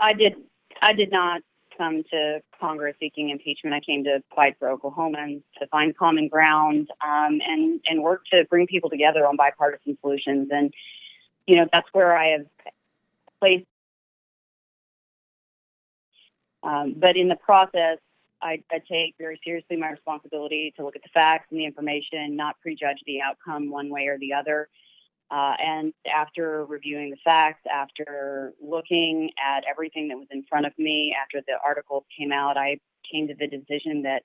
I did. I did not come to Congress seeking impeachment. I came to fight for Oklahomans, to find common ground, and work to bring people together on bipartisan solutions. And that's where I have placed. But in the process, I take very seriously my responsibility to look at the facts and the information, not prejudge the outcome one way or the other. And after reviewing the facts, after looking at everything that was in front of me, after the articles came out, I came to the decision that,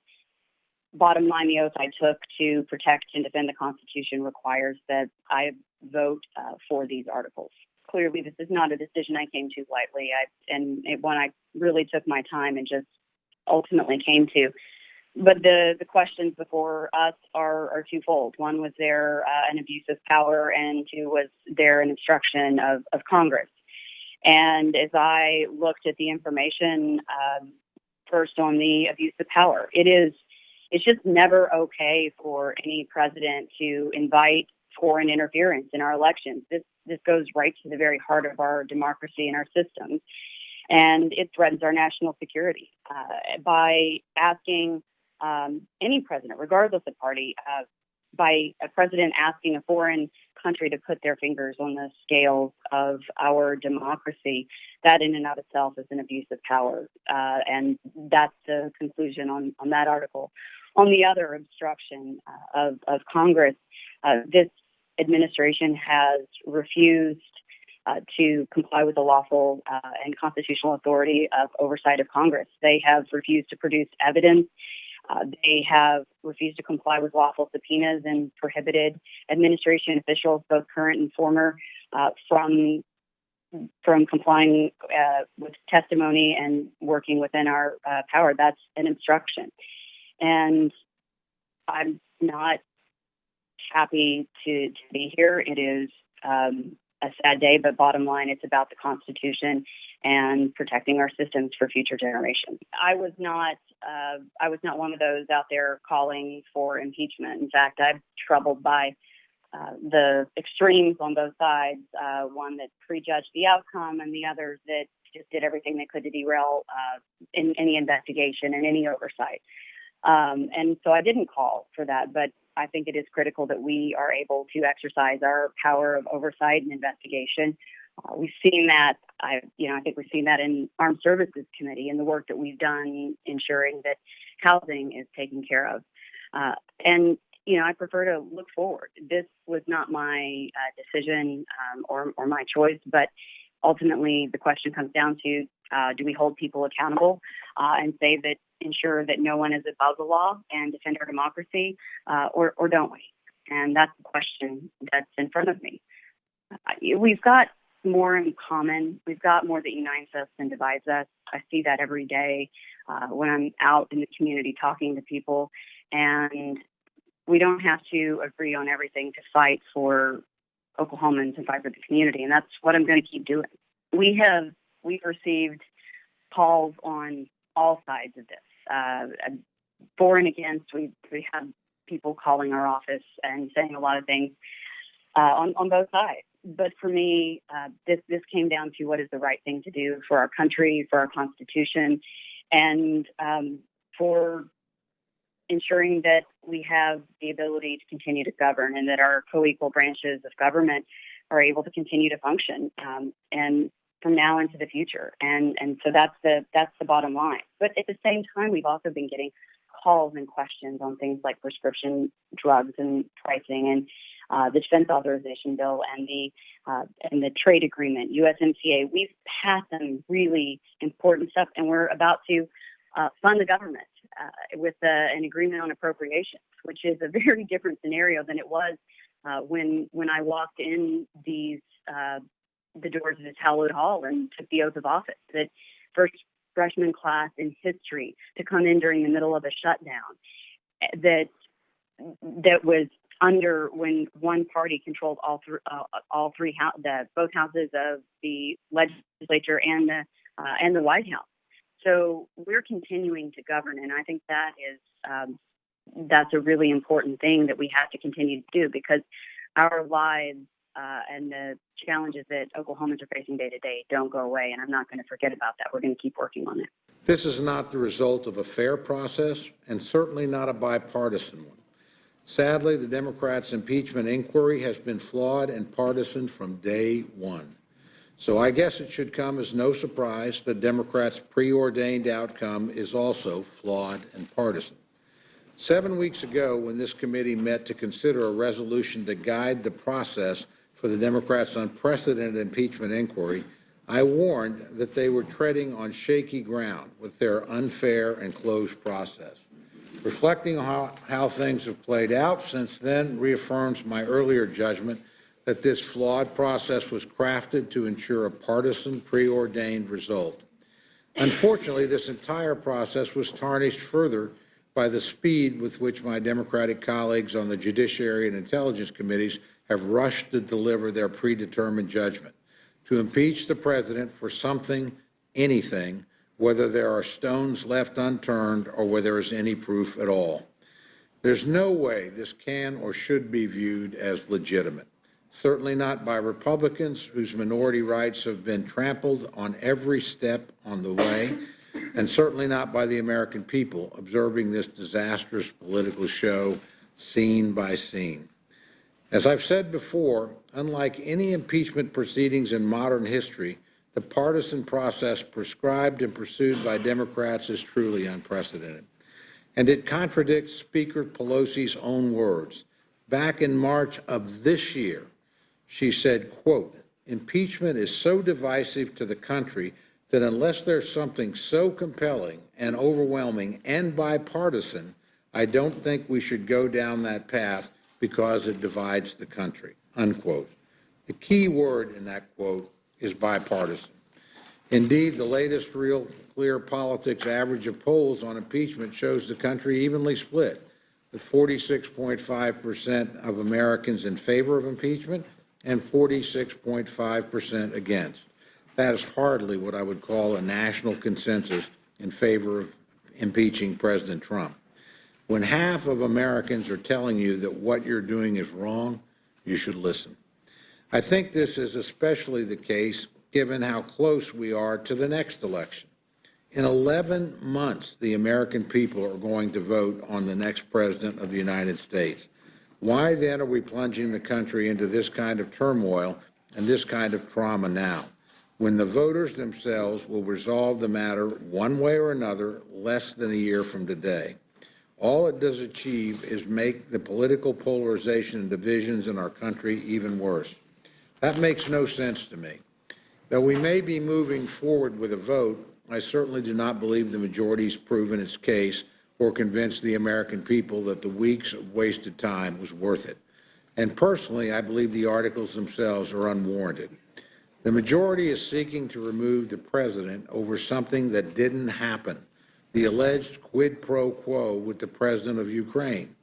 bottom line, the oath I took to protect and defend the Constitution requires that I vote for these articles. Clearly, this is not a decision I came to lightly, one I really took my time and just ultimately came to. But the questions before us are twofold. One, was there an abuse of power? And two, was there an obstruction of Congress? And as I looked at the information, first on the abuse of power, it's just never okay for any president to invite foreign interference in our elections. This goes right to the very heart of our democracy and our systems, and it threatens our national security by asking any president, regardless of party, by a president asking a foreign country to put their fingers on the scales of our democracy. That in and of itself is an abuse of power. And that's the conclusion on that article. On the other, obstruction of Congress, this administration has refused to comply with the lawful and constitutional authority of oversight of Congress. They have refused to produce evidence. They have refused to comply with lawful subpoenas and prohibited administration officials, both current and former, from complying with testimony and working within our power. That's an obstruction. And I'm not happy to be here. It is a sad day, but bottom line, it's about the Constitution and protecting our systems for future generations. I was not one of those out there calling for impeachment. In fact, I'm troubled by the extremes on both sides. One that prejudged the outcome, and the others that just did everything they could to derail in any investigation and any oversight. And so I didn't call for that, but I think it is critical that we are able to exercise our power of oversight and investigation. We've seen that. I think we've seen that in Armed Services Committee and the work that we've done ensuring that housing is taken care of. And I prefer to look forward. This was not my decision or my choice, but ultimately the question comes down to, do we hold people accountable and ensure that no one is above the law and defend our democracy, or don't we? And that's the question that's in front of me. We've got more in common. We've got more that unites us than divides us. I see that every day when I'm out in the community talking to people, and we don't have to agree on everything to fight for Oklahomans and fight for the community, and that's what I'm going to keep doing. We've received calls on all sides of this, for and against. We have people calling our office and saying a lot of things on both sides. But for me, this came down to what is the right thing to do for our country, for our Constitution, and for ensuring that we have the ability to continue to govern and that our co-equal branches of government are able to continue to function and from now into the future. And so that's the bottom line. But at the same time, we've also been getting calls and questions on things like prescription drugs and pricing and the defense authorization bill and the trade agreement, USMCA. We've passed some really important stuff, and we're about to fund the government with an agreement on appropriations, which is a very different scenario than it was when I walked in the doors of this hallowed hall and took the oath of office. That first freshman class in history to come in during the middle of a shutdown that was under when one party controlled both houses of the legislature and the White House. So we're continuing to govern, and I think that's a really important thing that we have to continue to do, because our lives and the challenges that Oklahomans are facing day to day don't go away. And I'm not going to forget about that. We're going to keep working on it. This is not the result of a fair process and certainly not a bipartisan one. Sadly, the Democrats' impeachment inquiry has been flawed and partisan from day one. So I guess it should come as no surprise that Democrats' preordained outcome is also flawed and partisan. 7 weeks ago, when this committee met to consider a resolution to guide the process for the Democrats' unprecedented impeachment inquiry, I warned that they were treading on shaky ground with their unfair and closed process. Reflecting on how things have played out since then reaffirms my earlier judgment that this flawed process was crafted to ensure a partisan, preordained result. Unfortunately, this entire process was tarnished further by the speed with which my Democratic colleagues on the Judiciary and Intelligence Committees have rushed to deliver their predetermined judgment. To impeach the president for something, anything, whether there are stones left unturned or whether there is any proof at all. There's no way this can or should be viewed as legitimate. Certainly not by Republicans, whose minority rights have been trampled on every step on the way, and certainly not by the American people observing this disastrous political show scene by scene. As I've said before, unlike any impeachment proceedings in modern history, the partisan process prescribed and pursued by Democrats is truly unprecedented. And it contradicts Speaker Pelosi's own words. Back in March of this year, she said, quote, "Impeachment is so divisive to the country that unless there's something so compelling and overwhelming and bipartisan, I don't think we should go down that path because it divides the country," unquote. The key word in that quote is bipartisan. Indeed, the latest Real Clear Politics average of polls on impeachment shows the country evenly split, with 46.5% of Americans in favor of impeachment and 46.5% against. That is hardly what I would call a national consensus in favor of impeaching President Trump. When half of Americans are telling you that what you're doing is wrong, you should listen. I think this is especially the case given how close we are to the next election. In 11 months, the American people are going to vote on the next president of the United States. Why then are we plunging the country into this kind of turmoil and this kind of trauma now, when the voters themselves will resolve the matter one way or another less than a year from today? All it does achieve is make the political polarization and divisions in our country even worse. That makes no sense to me. Though we may be moving forward with a vote, I certainly do not believe the majority has proven its case or convinced the American people that the weeks of wasted time was worth it. And personally, I believe the articles themselves are unwarranted. The majority is seeking to remove the president over something that didn't happen, the alleged quid pro quo with the president of Ukraine.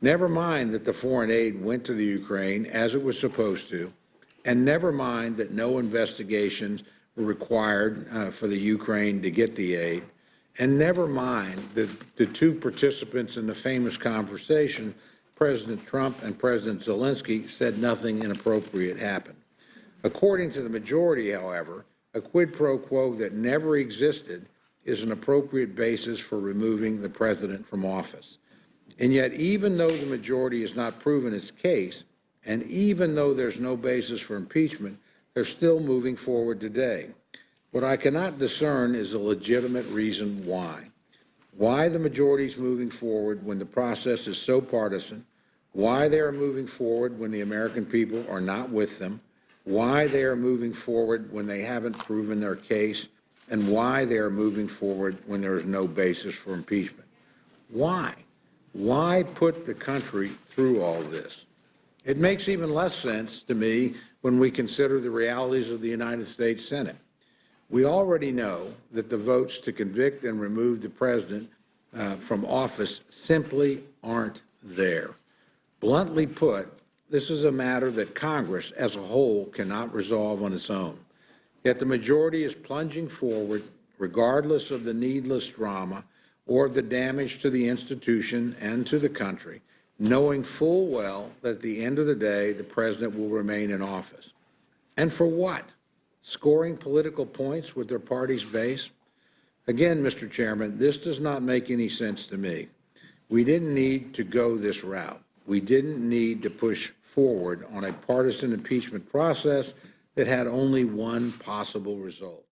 Never mind that the foreign aid went to the Ukraine as it was supposed to, and never mind that no investigations were required for the Ukraine to get the aid, and never mind that the two participants in the famous conversation, President Trump and President Zelensky, said nothing inappropriate happened. According to the majority, however, a quid pro quo that never existed is an appropriate basis for removing the president from office. And yet, even though the majority has not proven its case, and even though there's no basis for impeachment, they're still moving forward today. What I cannot discern is a legitimate reason why. Why the majority is moving forward when the process is so partisan, why they are moving forward when the American people are not with them, why they are moving forward when they haven't proven their case, and why they are moving forward when there is no basis for impeachment. Why? Why put the country through all this? It makes even less sense to me when we consider the realities of the United States Senate. We already know that the votes to convict and remove the president from office simply aren't there. Bluntly put, this is a matter that Congress as a whole cannot resolve on its own. Yet the majority is plunging forward, regardless of the needless drama or the damage to the institution and to the country, knowing full well that at the end of the day, the president will remain in office. And for what? Scoring political points with their party's base? Again, Mr. Chairman, this does not make any sense to me. We didn't need to go this route. We didn't need to push forward on a partisan impeachment process that had only one possible result.